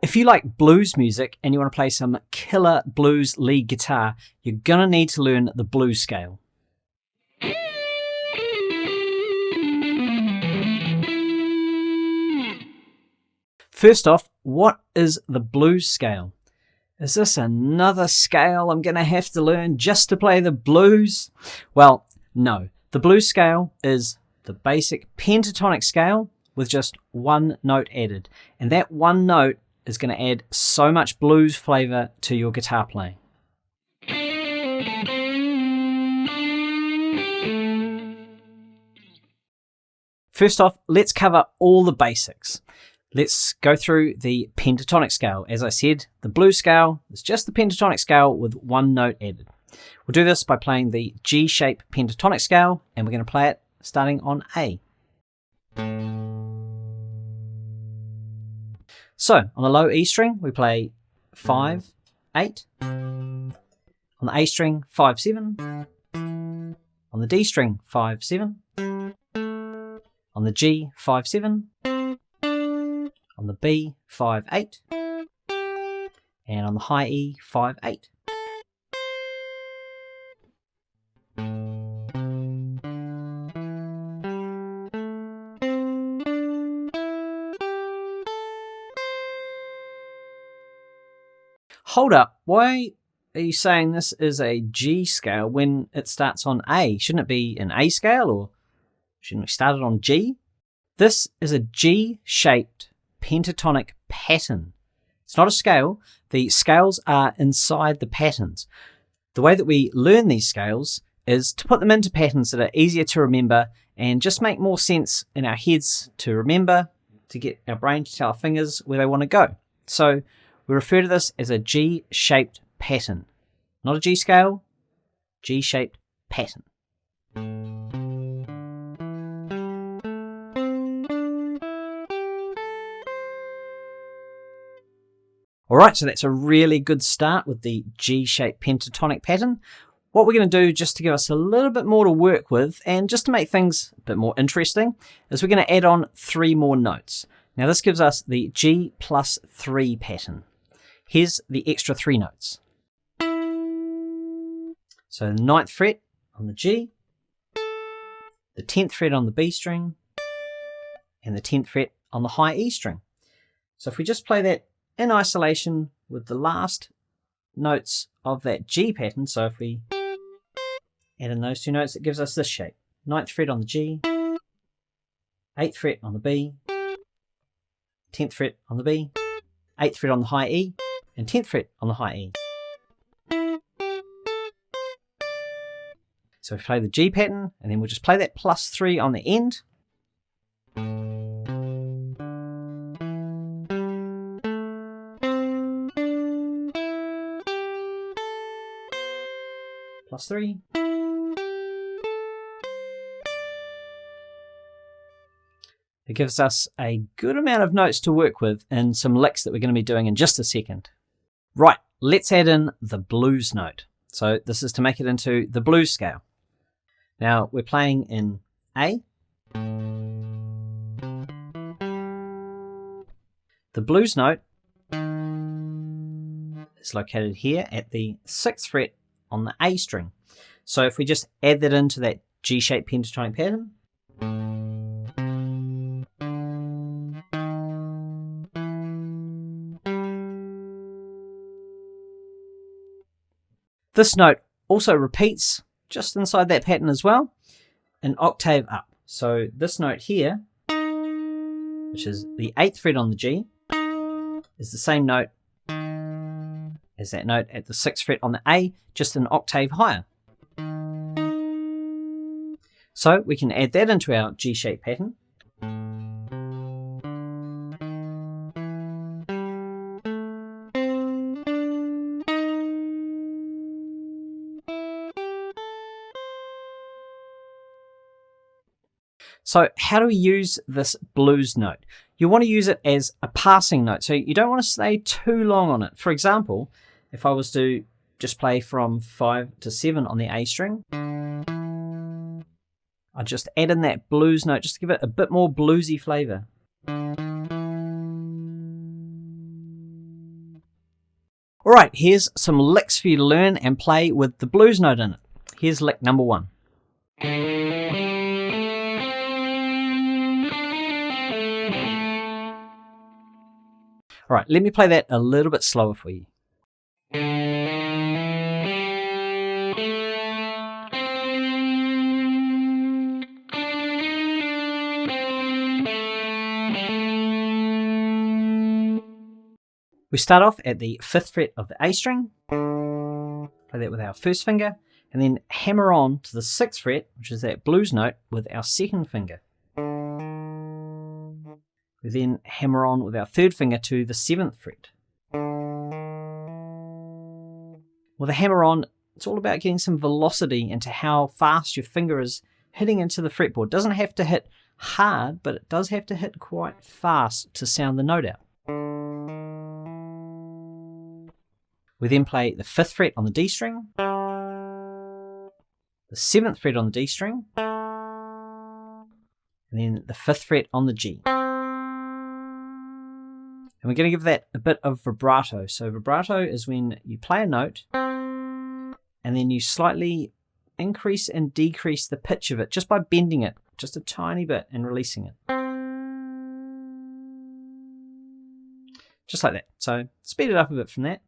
If you like blues music and you want to play some killer blues lead guitar, you're going to need to learn the blues scale. First off, what is the blues scale? Is this another scale I'm going to have to learn just to play the blues? Well, no. The blues scale is the basic pentatonic scale with just one note added. And that one note is going to add so much blues flavour to your guitar playing. First off, let's cover all the basics. Let's go through the pentatonic scale. As I said, the blues scale is just the pentatonic scale with one note added. We'll do this by playing the G-shape pentatonic scale, and we're going to play it starting on A. So, on the low E string, we play 5, 8. On the A string, 5, 7. On the D string, 5, 7. On the G, 5, 7. On the B, 5, 8. And on the high E, 5, 8. Hold up, why are you saying this is a G scale when it starts on A? Shouldn't it be an A scale, or shouldn't we start it on G? This is a G-shaped pentatonic pattern. It's not a scale. The scales are inside the patterns. The way that we learn these scales is to put them into patterns that are easier to remember and just make more sense in our heads to remember, to get our brain to tell our fingers where they want to go. So we refer to this as a G-shaped pattern. Not a G scale, G-shaped pattern. Alright, so that's a really good start with the G-shaped pentatonic pattern. What we're going to do, just to give us a little bit more to work with, and just to make things a bit more interesting, is we're going to add on 3 more notes. Now this gives us the G plus 3 pattern. Here's the extra 3 notes. So the 9th fret on the G, the 10th fret on the B string, and the 10th fret on the high E string. So if we just play that in isolation with the last notes of that G pattern, so if we add in those 2 notes, it gives us this shape. 9th fret on the G, 8th fret on the B, 10th fret on the B, 8th fret on the high E, and 10th fret on the high E. So we play the G pattern, and then we'll just play that plus 3 on the end. Plus 3. It gives us a good amount of notes to work with and some licks that we're going to be doing in just a second. Right, let's add in the blues note. So this is to make it into the blues scale. Now we're playing in A. The blues note is located here at the 6th fret on the A string. So if we just add that into that G-shaped pentatonic pattern, this note also repeats just inside that pattern as well, an octave up. So this note here, which is the 8th fret on the G, is the same note as that note at the 6th fret on the A, just an octave higher. So we can add that into our G-shaped pattern. So how do we use this blues note? You want to use it as a passing note, so you don't want to stay too long on it. For example, if I was to just play from 5 to 7 on the A string, I'd just add in that blues note just to give it a bit more bluesy flavour. Alright, here's some licks for you to learn and play with the blues note in it. Here's lick number 1. Alright, let me play that a little bit slower for you. We start off at the 5th fret of the A string, play that with our first finger, and then hammer on to the 6th fret, which is that blues note, with our second finger. We then hammer on with our third finger to the 7th fret. With a hammer on, it's all about getting some velocity into how fast your finger is hitting into the fretboard. It doesn't have to hit hard, but it does have to hit quite fast to sound the note out. We then play the 5th fret on the D string, the 7th fret on the D string, and then the 5th fret on the G. And we're going to give that a bit of vibrato. So vibrato is when you play a note and then you slightly increase and decrease the pitch of it just by bending it just a tiny bit and releasing it. Just like that. So speed it up a bit from that.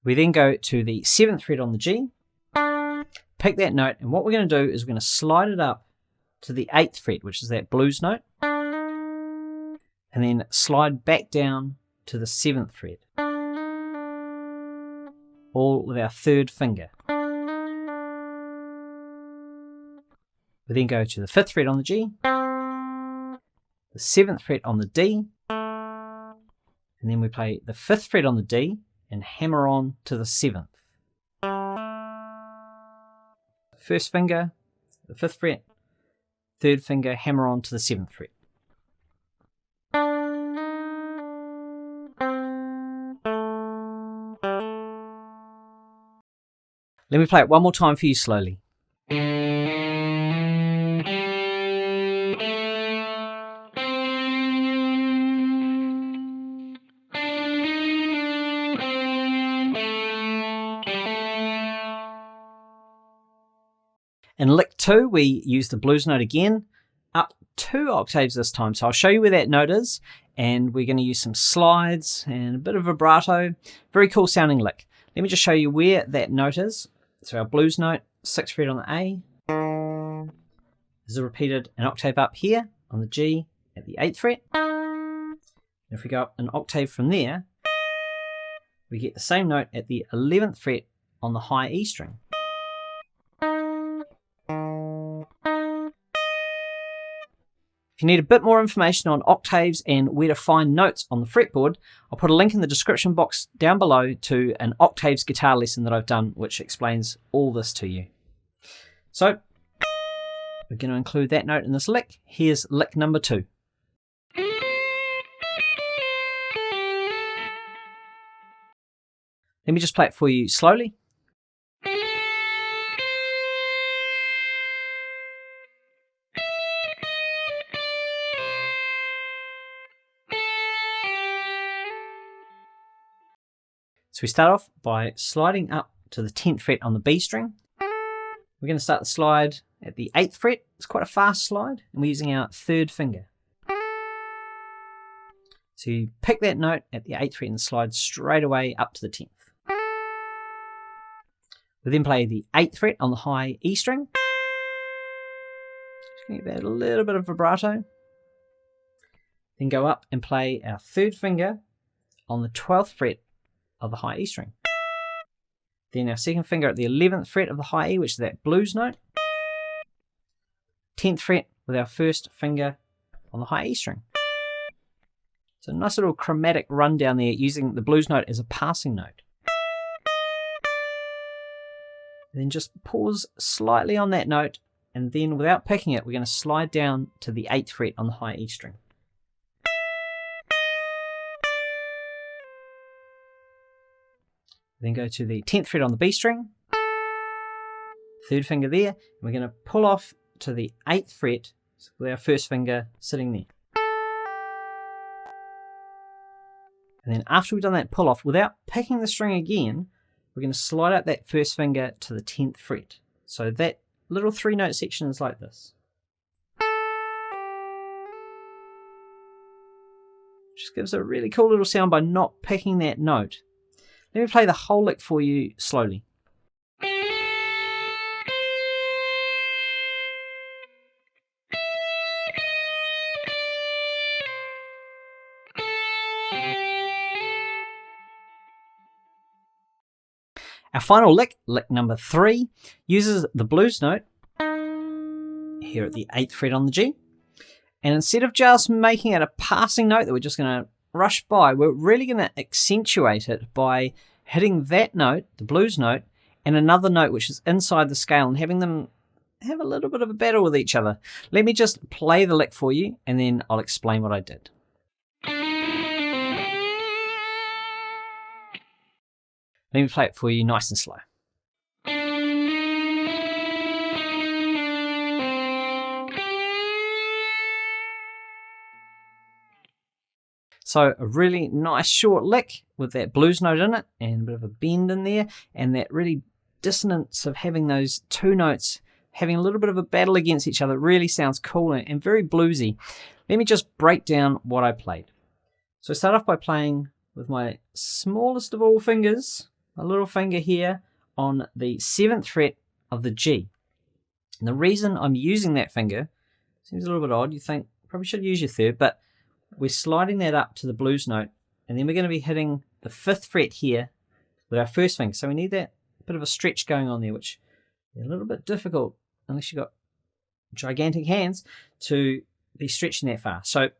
We then go to the 7th fret on the G, pick that note, and what we're going to do is we're going to slide it up to the 8th fret, which is that blues note, and then slide back down to the 7th fret, all with our third finger. We then go to the 5th fret on the G, the 7th fret on the D, and then we play the 5th fret on the D, and hammer on to the 7th. First finger, the 5th fret, third finger, hammer on to the 7th fret. Let me play it one more time for you slowly. In lick 2, we use the blues note again, up 2 octaves this time. So I'll show you where that note is, and we're going to use some slides and a bit of vibrato. Very cool sounding lick. Let me just show you where that note is. So our blues note, 6th fret on the A, is repeated an octave up here on the G at the 8th fret. And if we go up an octave from there, we get the same note at the 11th fret on the high E string. If you need a bit more information on octaves and where to find notes on the fretboard, I'll put a link in the description box down below to an octaves guitar lesson that I've done, which explains all this to you. So, we're going to include that note in this lick. Here's lick number 2. Let me just play it for you slowly. So we start off by sliding up to the 10th fret on the B string. We're going to start the slide at the 8th fret. It's quite a fast slide, and we're using our third finger. So you pick that note at the 8th fret and slide straight away up to the 10th. We then play the 8th fret on the high E string. Just going to give that a little bit of vibrato. Then go up and play our third finger on the 12th fret of the high E string. Then our second finger at the 11th fret of the high E, which is that blues note. 10th fret with our first finger on the high E string. So a nice little chromatic rundown there using the blues note as a passing note. And then just pause slightly on that note, and then without picking it, we're going to slide down to the 8th fret on the high E string. Then go to the 10th fret on the B string, third finger there, and we're going to pull off to the 8th fret with our first finger sitting there. And then after we've done that pull off, without picking the string again, we're going to slide up that first finger to the 10th fret. So that little 3-note section is like this. Just gives a really cool little sound by not picking that note. Let me play the whole lick for you slowly. Our final lick, lick number 3, uses the blues note here at the 8th fret on the G. And instead of just making it a passing note that we're just going to rush by, we're really going to accentuate it by hitting that note, the blues note, and another note which is inside the scale and having them have a little bit of a battle with each other. Let me just play the lick for you and then I'll explain what I did. Let me play it for you nice and slow. So a really nice short lick with that blues note in it and a bit of a bend in there and that really dissonance of having those two notes having a little bit of a battle against each other really sounds cool and very bluesy. Let me just break down what I played. So I start off by playing with my smallest of all fingers, a little finger here on the 7th fret of the G. And the reason I'm using that finger, seems a little bit odd, you think probably should use your third, but we're sliding that up to the blues note and then we're going to be hitting the 5th fret here with our first finger. So we need that bit of a stretch going on there, which is a little bit difficult unless you've got gigantic hands to be stretching that far. So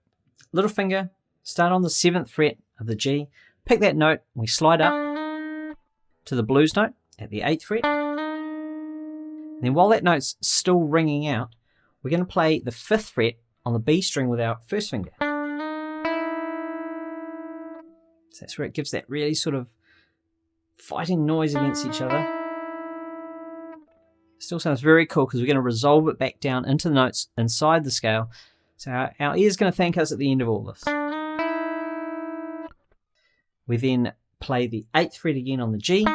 little finger, start on the 7th fret of the G, pick that note, and we slide up to the blues note at the 8th fret. And then while that note's still ringing out, we're going to play the 5th fret on the B string with our first finger. So that's where it gives that really sort of fighting noise against each other. Still sounds very cool because we're going to resolve it back down into the notes inside the scale. So our ear's going to thank us at the end of all this. We then play the 8th fret again on the G,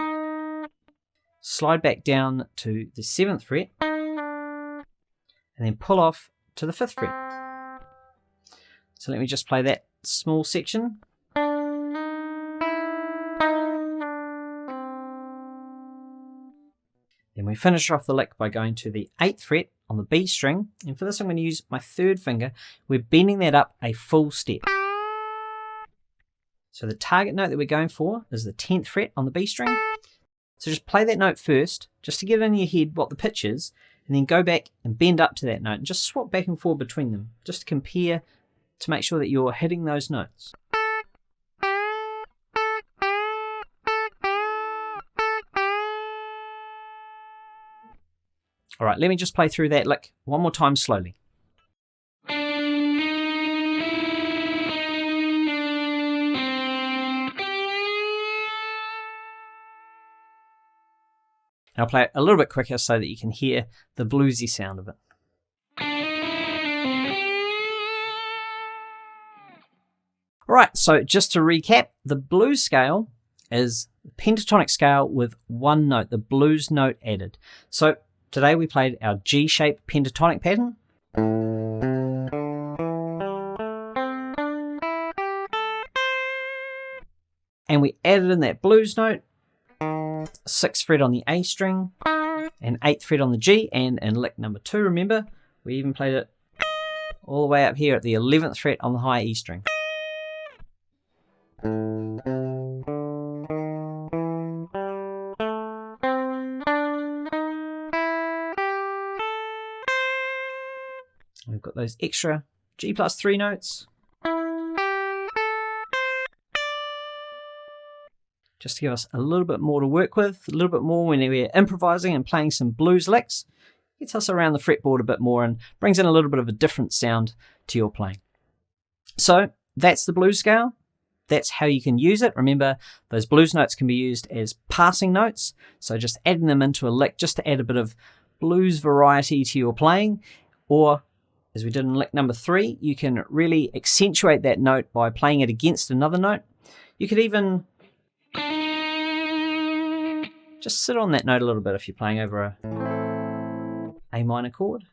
slide back down to the 7th fret, and then pull off to the 5th fret. So let me just play that small section. Then we finish off the lick by going to the 8th fret on the B string, and for this I'm going to use my third finger. We're bending that up a full step. So the target note that we're going for is the 10th fret on the B string. So just play that note first, just to get in your head what the pitch is, and then go back and bend up to that note, and just swap back and forth between them, just to compare to make sure that you're hitting those notes. All right, let me just play through that lick one more time slowly. And I'll play it a little bit quicker so that you can hear the bluesy sound of it. All right, so just to recap, the blues scale is a pentatonic scale with one note, the blues note added. So today we played our G-shaped pentatonic pattern. And we added in that blues note, 6th fret on the A string, and 8th fret on the G, and in lick number 2, remember, we even played it all the way up here at the 11th fret on the high E string. We've got those extra G+3 notes, just to give us a little bit more to work with, a little bit more when we're improvising and playing some blues licks. Gets us around the fretboard a bit more and brings in a little bit of a different sound to your playing. So that's the blues scale. That's how you can use it. Remember, those blues notes can be used as passing notes, so just adding them into a lick just to add a bit of blues variety to your playing, or as we did in lick number 3, you can really accentuate that note by playing it against another note. You could even just sit on that note a little bit if you're playing over a minor chord.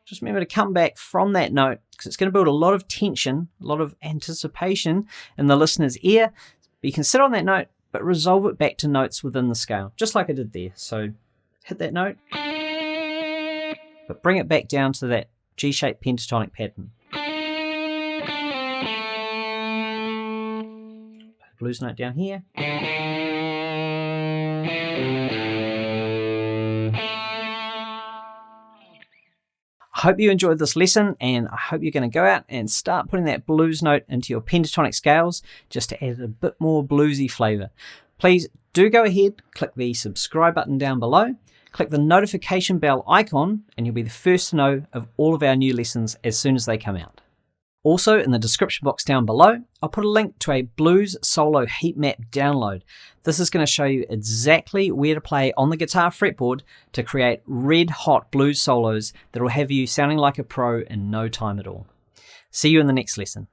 Just remember to come back from that note, because it's going to build a lot of tension, a lot of anticipation in the listener's ear. But you can sit on that note, but resolve it back to notes within the scale, just like I did there. So hit that note, but bring it back down to that G-shaped pentatonic pattern. Blues note down here. I hope you enjoyed this lesson, and I hope you're going to go out and start putting that blues note into your pentatonic scales just to add a bit more bluesy flavour. Please do go ahead, click the subscribe button down below, click the notification bell icon, and you'll be the first to know of all of our new lessons as soon as they come out. Also, in the description box down below, I'll put a link to a blues solo heat map download. This is going to show you exactly where to play on the guitar fretboard to create red hot blues solos that will have you sounding like a pro in no time at all. See you in the next lesson.